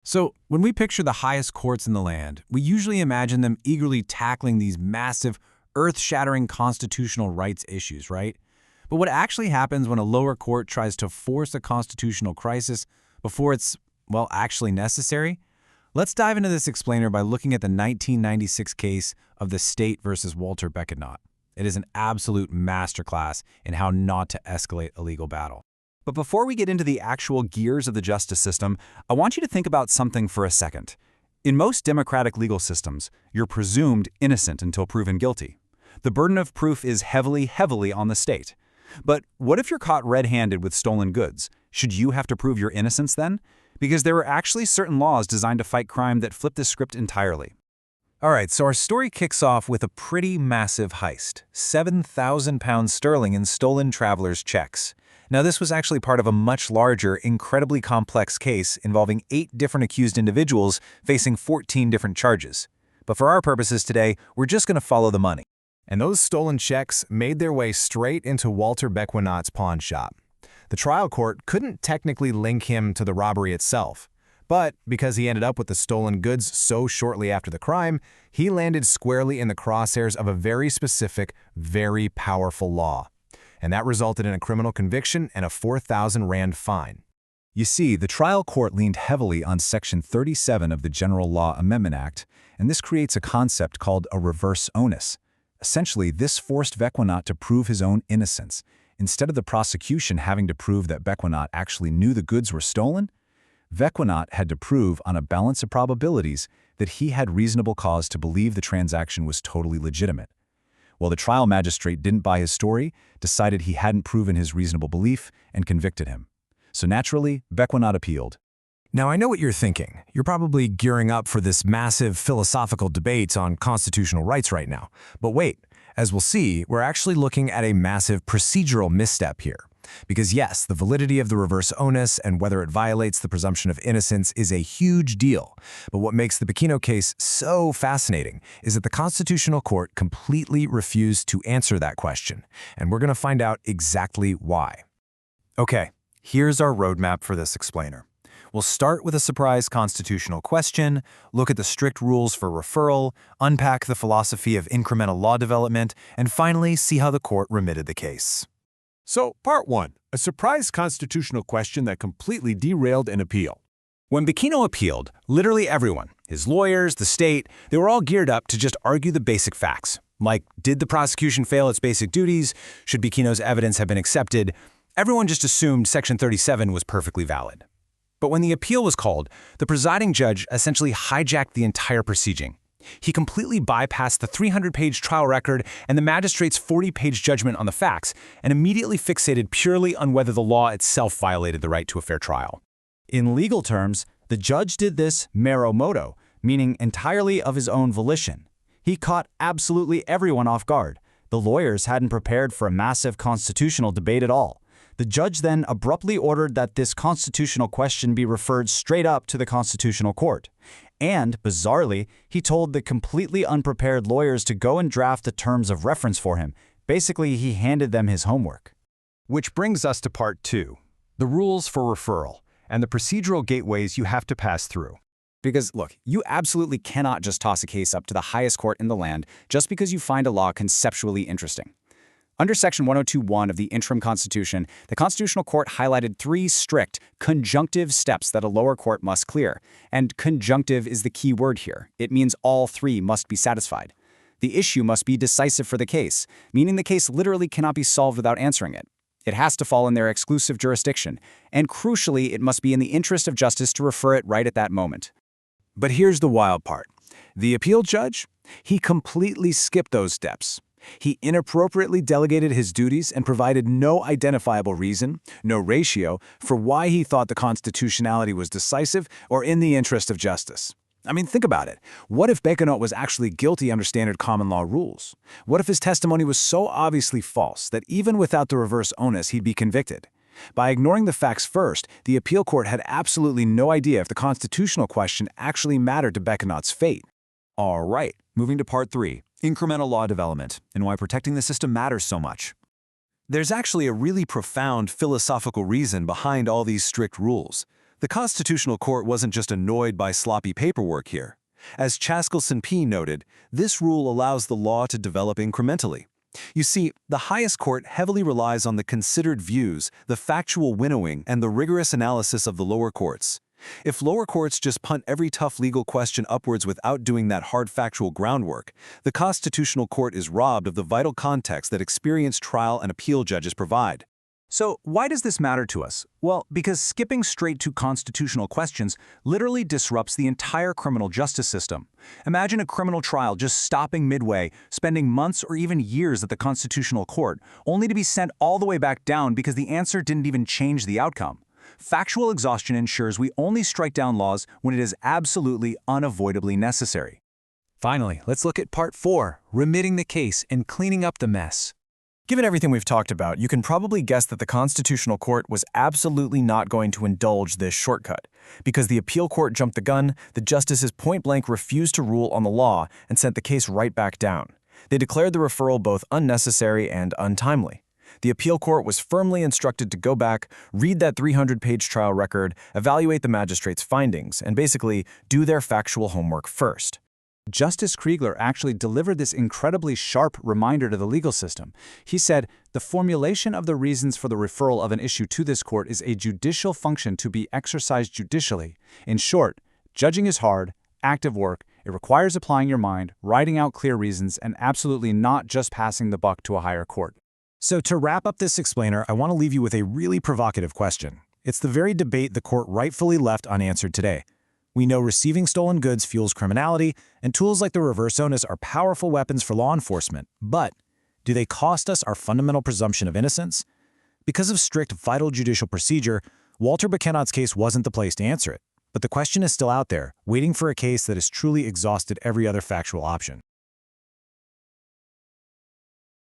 So, when we picture the highest courts in the land, we usually imagine them eagerly tackling these massive, earth-shattering constitutional rights issues, right? But what actually happens when a lower court tries to force a constitutional crisis before it's, well, actually necessary? Let's dive into this explainer by looking at the 1996 case of the state versus Walter Bequinot. It is an absolute masterclass in how not to escalate a legal battle. But before we get into the actual gears of the justice system, I want you to think about something for a second. In most democratic legal systems, you're presumed innocent until proven guilty. The burden of proof is heavily on the state. But what if you're caught red-handed with stolen goods? Should you have to prove your innocence then? Because there are actually certain laws designed to fight crime that flip the script entirely. All right, so our story kicks off with a pretty massive heist, £7,000 sterling in stolen travelers' checks. Now, this was actually part of a much larger, incredibly complex case involving 8 different accused individuals facing 14 different charges. But for our purposes today, we're just going to follow the money. And those stolen checks made their way straight into Walter Bequinot's pawn shop. The trial court couldn't technically link him to the robbery itself, but because he ended up with the stolen goods so shortly after the crime, he landed squarely in the crosshairs of a very specific, very powerful law. And that resulted in a criminal conviction and a 4,000 Rand fine. You see, the trial court leaned heavily on Section 37 of the General Law Amendment Act, and this creates a concept called a reverse onus. Essentially, this forced Bequinot to prove his own innocence. Instead of the prosecution having to prove that Bequinot actually knew the goods were stolen, Bequinot had to prove on a balance of probabilities that he had reasonable cause to believe the transaction was totally legitimate. Well, the trial magistrate didn't buy his story, decided he hadn't proven his reasonable belief, and convicted him. So naturally, Bequinot appealed. Now, I know what you're thinking. You're probably gearing up for this massive philosophical debate on constitutional rights right now. But wait, as we'll see, we're actually looking at a massive procedural misstep here. Because yes, the validity of the reverse onus and whether it violates the presumption of innocence is a huge deal. But what makes the Bequinot case so fascinating is that the Constitutional Court completely refused to answer that question. And we're going to find out exactly why. Okay, here's our roadmap for this explainer. We'll start with a surprise constitutional question, look at the strict rules for referral, unpack the philosophy of incremental law development, and finally see how the court remitted the case. So, Part 1, a surprise constitutional question that completely derailed an appeal. When Bequinot appealed, literally everyone, his lawyers, the state, they were all geared up to just argue the basic facts. Like, did the prosecution fail its basic duties? Should Bequinot's evidence have been accepted? Everyone just assumed Section 37 was perfectly valid. But when the appeal was called, the presiding judge essentially hijacked the entire proceeding. He completely bypassed the 300-page trial record and the magistrate's 40-page judgment on the facts and immediately fixated purely on whether the law itself violated the right to a fair trial. In legal terms, the judge did this mero moto, meaning entirely of his own volition. He caught absolutely everyone off guard. The lawyers hadn't prepared for a massive constitutional debate at all. The judge then abruptly ordered that this constitutional question be referred straight up to the Constitutional Court. And, bizarrely, he told the completely unprepared lawyers to go and draft the terms of reference for him. Basically, he handed them his homework. Which brings us to Part 2, the rules for referral and the procedural gateways you have to pass through. Because, look, you absolutely cannot just toss a case up to the highest court in the land just because you find a law conceptually interesting. Under Section 102(1) of the Interim Constitution, the Constitutional Court highlighted 3 strict, conjunctive steps that a lower court must clear. And conjunctive is the key word here. It means all 3 must be satisfied. The issue must be decisive for the case, meaning the case literally cannot be solved without answering it. It has to fall in their exclusive jurisdiction, and crucially, it must be in the interest of justice to refer it right at that moment. But here's the wild part. The appeal judge, he completely skipped those steps. He inappropriately delegated his duties and provided no identifiable reason, no ratio, for why he thought the constitutionality was decisive or in the interest of justice. I mean, think about it. What if Bequinot was actually guilty under standard common law rules? What if his testimony was so obviously false that even without the reverse onus, he'd be convicted? By ignoring the facts first, the appeal court had absolutely no idea if the constitutional question actually mattered to Bequinot's fate. All right, moving to Part 3, incremental law development, and why protecting the system matters so much. There's actually a really profound philosophical reason behind all these strict rules. The Constitutional Court wasn't just annoyed by sloppy paperwork here. As Chaskelson P. noted, this rule allows the law to develop incrementally. You see, the highest court heavily relies on the considered views, the factual winnowing, and the rigorous analysis of the lower courts. If lower courts just punt every tough legal question upwards without doing that hard factual groundwork, the Constitutional Court is robbed of the vital context that experienced trial and appeal judges provide. So why does this matter to us? Well, because skipping straight to constitutional questions literally disrupts the entire criminal justice system. Imagine a criminal trial just stopping midway, spending months or even years at the Constitutional Court, only to be sent all the way back down because the answer didn't even change the outcome. Factual exhaustion ensures we only strike down laws when it is absolutely unavoidably necessary. Finally, let's look at Part 4, remitting the case and cleaning up the mess. Given everything we've talked about, you can probably guess that the Constitutional Court was absolutely not going to indulge this shortcut. Because the appeal court jumped the gun, the justices point-blank refused to rule on the law and sent the case right back down. They declared the referral both unnecessary and untimely. The appeal court was firmly instructed to go back, read that 300-page trial record, evaluate the magistrate's findings, and basically do their factual homework first. Justice Kriegler actually delivered this incredibly sharp reminder to the legal system. He said, "The formulation of the reasons for the referral of an issue to this court is a judicial function to be exercised judicially. In short, judging is hard, active work. It requires applying your mind, writing out clear reasons, and absolutely not just passing the buck to a higher court." So to wrap up this explainer, I want to leave you with a really provocative question. It's the very debate the court rightfully left unanswered today. We know receiving stolen goods fuels criminality, and tools like the reverse onus are powerful weapons for law enforcement. But do they cost us our fundamental presumption of innocence? Because of strict, vital judicial procedure, Walter Bequinot's case wasn't the place to answer it. But the question is still out there, waiting for a case that has truly exhausted every other factual option.